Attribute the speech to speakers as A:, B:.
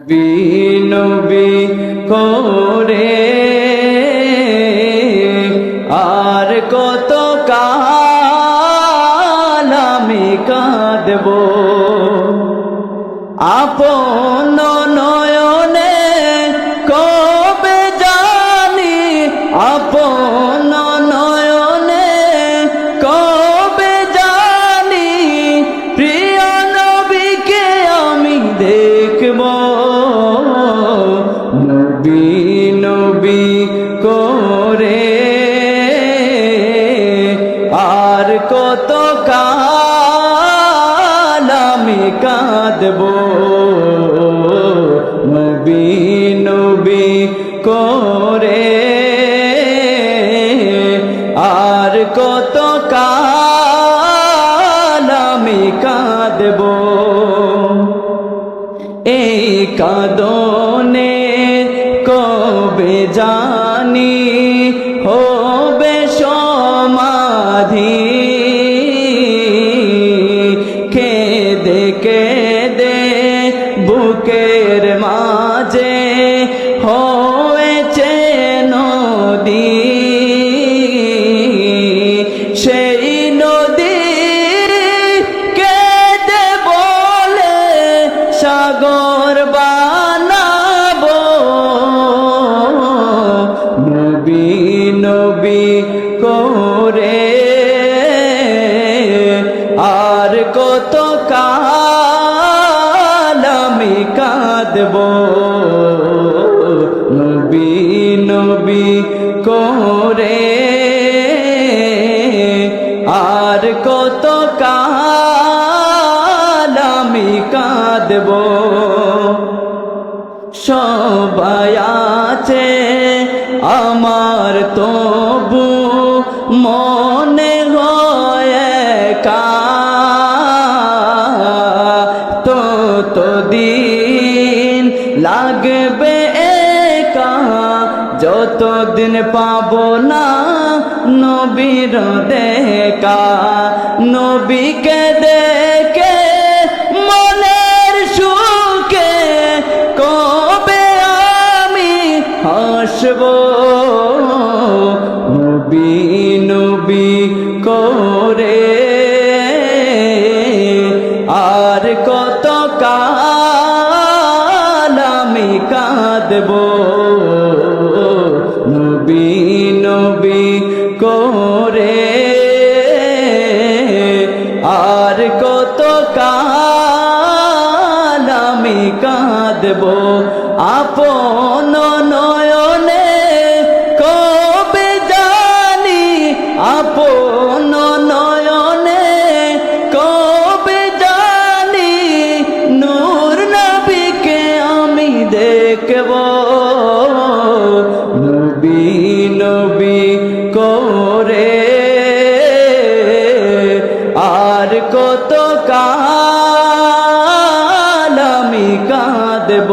A: বিনবী করে আর কত কাল আমি কাঁদব, আপন নয়নে কবে জানি, আপন নয়নে কবে জানি প্রিয় নবীকে আমি দেখব। নবী নবী করে আর কত কাল আমি কাঁদব, নবী নবী করে আর কত কাল আমি কাঁদব। এই কাঁদনে কবে জানি হবে সমাধি, কেঁদে কেঁদে বুকের মাঝে হয়েছে নদী, সেই নদী কেঁদে বলে সাগর বানাবো। নবী নবী করে আর কত কাল আমি কাঁদব, নবী নবী করে আর কত কাল আমি কাঁদব। সবাই আছে আমার তবু মনে হয় একা, ততদিন লাগবে একা যতদিন পাবো না নবীর দেখা। নবীকে দেখে মনের সুখে কবে আমি হাসব, নবী নবী করে আর কত কাল আমি কাঁদব, নবী নবী করে আর কত কাল আমি কাঁদব। আপন নয়নে কবে জানি, আপন নয়নে কবে জানি নূর নবীকে আমি দেখব। নবী নবী করে আর কত কাল আমি কাঁদব।